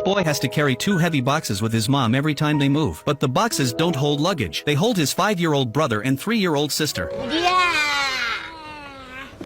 boy has to carry 2 heavy boxes with his mom every time they move. But the boxes don't hold luggage. They hold his 5-year-old brother and 3-year-old sister.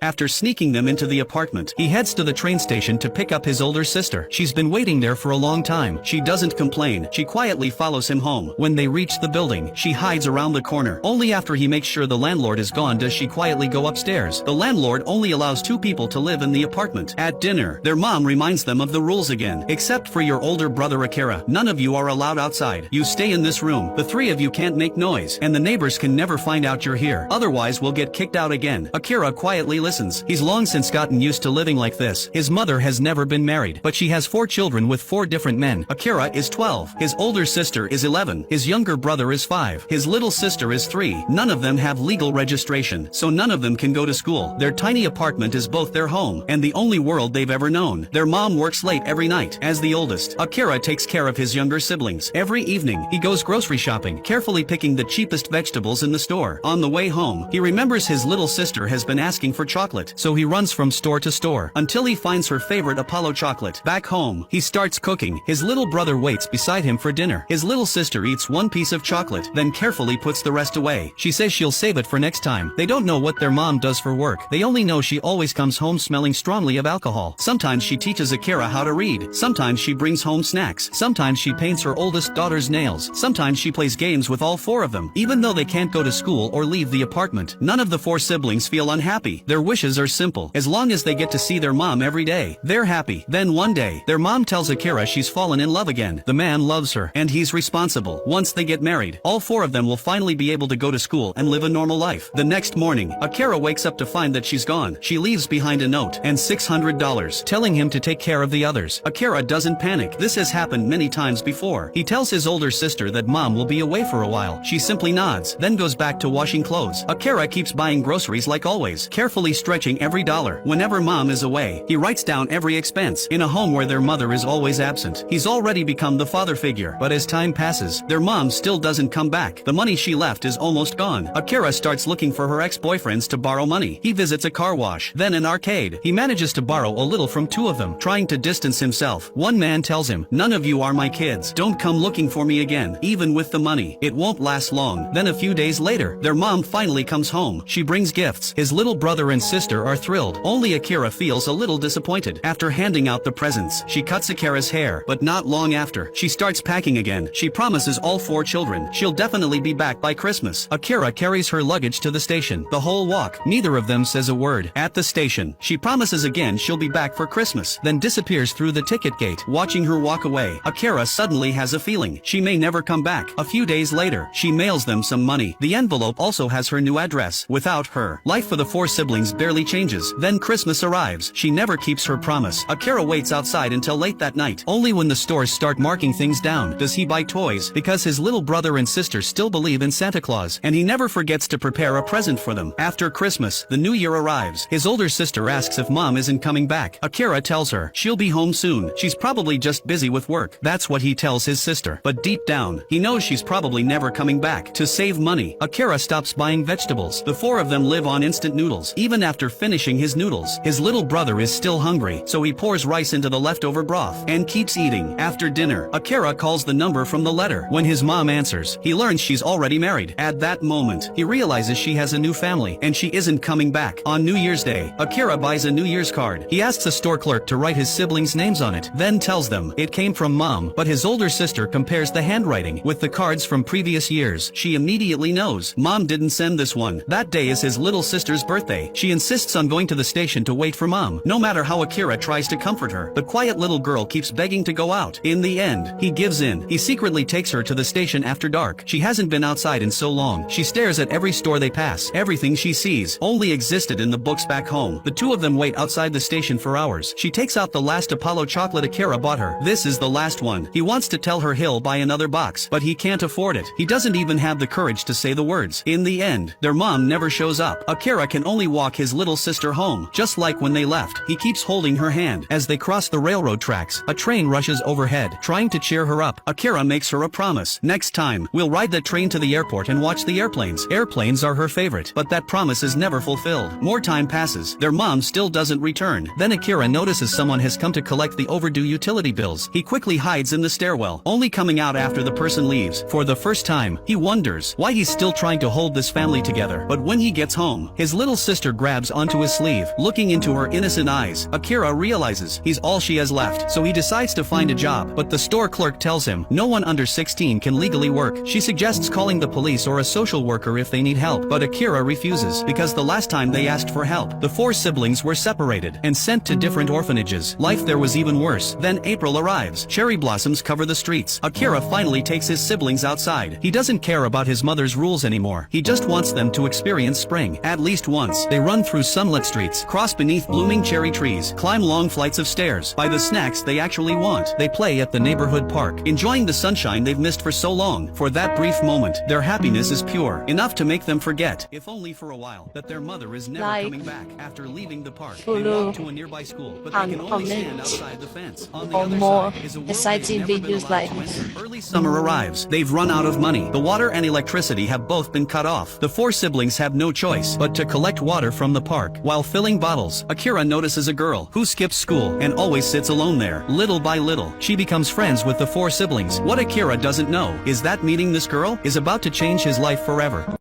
After sneaking them into the apartment, he heads to the train station to pick up his older sister. She's been waiting there for a long time. She doesn't complain. She quietly follows him home. When they reach the building, she hides around the corner. Only after he makes sure the landlord is gone does she quietly go upstairs. The landlord only allows 2 people to live in the apartment. At dinner, their mom reminds them of the rules again. Except for your older brother Akira, none of you are allowed outside. You stay in this room. The 3 of you can't make noise, and the neighbors can never find out you're here. Otherwise we'll get kicked out again. Akira quietly listens. He's long since gotten used to living like this. His mother has never been married, but she has 4 children with 4 different men. Akira is 12. His older sister is 11. His younger brother is 5. His little sister is 3. None of them have legal registration, so none of them can go to school. Their tiny apartment is both their home and the only world they've ever known. Their mom works late every night. As the oldest, Akira takes care of his younger siblings. Every evening, he goes grocery shopping, carefully picking the cheapest vegetables in the store. On the way home, he remembers his little sister has been asking for chocolate, so he runs from store to store until he finds her favorite Apollo chocolate. Back home, he starts cooking. His little brother waits beside him for dinner. His little sister eats 1 piece of chocolate, then carefully puts the rest away. She says she'll save it for next time. They don't know what their mom does for work. They only know she always comes home smelling strongly of alcohol. Sometimes she teaches Akira how to read. Sometimes she brings home snacks. Sometimes she paints her oldest daughter's nails. Sometimes she plays games with all 4 of them. Even though they can't go to school or leave the apartment, none of the 4 siblings feel unhappy. Their wishes are simple. As long as they get to see their mom every day, they're happy. Then one day, their mom tells Akira she's fallen in love again. The man loves her, and he's responsible. Once they get married, all 4 of them will finally be able to go to school and live a normal life. The next morning, Akira wakes up to find that she's gone. She leaves behind a note and $600, telling him to take care of the others. Akira doesn't panic. This has happened many times before. He tells his older sister that mom will be away for a while. She simply nods, then goes back to washing clothes. Akira keeps buying groceries like always, carefully stretching every dollar. Whenever mom is away, he writes down every expense. In a home where their mother is always absent, he's already become the father figure. But as time passes, their mom still doesn't come back. The money she left is almost gone. Akira starts looking for her ex-boyfriends to borrow money. He visits a car wash, then an arcade. He manages to borrow a little from 2 of them, trying to distance himself. One man tells him, "None of you are my kids. Don't come looking for me again. Even with the money, it won't last long." Then a few days later, their mom finally comes home. She brings gifts. His little brother and sister are thrilled. Only Akira feels a little disappointed. After handing out the presents, she cuts Akira's hair, but not long after, she starts packing again. She promises all 4 children she'll definitely be back by Christmas. Akira carries her luggage to the station. The whole walk, neither of them says a word. At the station, she promises again she'll be back for Christmas, then disappears through the ticket gate. Watching her walk away, Akira suddenly has a feeling she may never come back. A few days later, she mails them some money. The envelope also has her new address. Without her, life for the 4 siblings barely changes. Then Christmas arrives. She never keeps her promise. Akira waits outside until late that night. Only when the stores start marking things down does he buy toys, because his little brother and sister still believe in Santa Claus, and he never forgets to prepare a present for them. After Christmas, the new year arrives. His older sister asks if mom isn't coming back. Akira tells her she'll be home soon. She's probably just busy with work. That's what he tells his sister. But deep down, he knows she's probably never coming back. To save money, Akira stops buying vegetables. The 4 of them live on instant noodles. Even after finishing his noodles, his little brother is still hungry, so he pours rice into the leftover broth and keeps eating. After dinner, Akira calls the number from the letter. When his mom answers, he learns she's already married. At that moment, he realizes she has a new family, and she isn't coming back. On New Year's Day, Akira buys a New Year's card. He asks a store clerk to write his siblings' names on it, then tells them it came from mom. But his older sister compares the handwriting with the cards from previous years. She immediately knows mom didn't send this one. That day is his little sister's birthday. She insists on going to the station to wait for mom. No matter how Akira tries to comfort her, the quiet little girl keeps begging to go out. In the end, he gives in. He secretly takes her to the station after dark. She hasn't been outside in so long. She stares at every store they pass. Everything she sees only existed in the books back home. The 2 of them wait outside the station for hours. She takes out the last Apollo chocolate Akira bought her. This is the last one. He wants to tell her he'll buy another box, but he can't afford it. He doesn't even have the courage to say the words. In the end, their mom never shows up. Akira can only walk his little sister home, just like when they left. He keeps holding her hand. As they cross the railroad tracks, a train rushes overhead. Trying to cheer her up, Akira makes her a promise. Next time, we'll ride the train to the airport and watch the airplanes. Airplanes are her favorite, but that promise is never fulfilled. More time passes. Their mom still doesn't return. Then Akira notices someone has come to collect the overdue utility bills. He quickly hides in the stairwell, only coming out after the person leaves. For the first time, he wonders why he's still trying to hold this family together. But when he gets home, his little sister grabs onto his sleeve. Looking into her innocent eyes, Akira realizes he's all she has left, so he decides to find a job. But the store clerk tells him no one under 16 can legally work. She suggests calling the police or a social worker if they need help, but Akira refuses because the last time they asked for help, the four siblings were separated and sent to different orphanages. Life there was even worse. Then April arrives. Cherry blossoms cover the streets. Akira finally takes his siblings outside. He doesn't care about his mother's rules anymore. He just wants them to experience spring at least once. They run through sunlit streets, cross beneath blooming cherry trees, climb long flights of stairs, buy the snacks they actually want. They play at the neighborhood park, enjoying the sunshine they've missed for so long. For that brief moment, their happiness is pure, enough to make them forget, if only for a while, that their mother is never coming back. After leaving the park, they walk to a nearby school, but they can only stand outside the fence. On the other side is a exciting videos like early summer arrives. They've run out of money. The water and electricity have both been cut off. The four siblings have no choice but to collect water from the park. While filling bottles, Akira notices a girl who skips school and always sits alone there. Little by little, she becomes friends with the four siblings. What Akira doesn't know is that meeting this girl is about to change his life forever.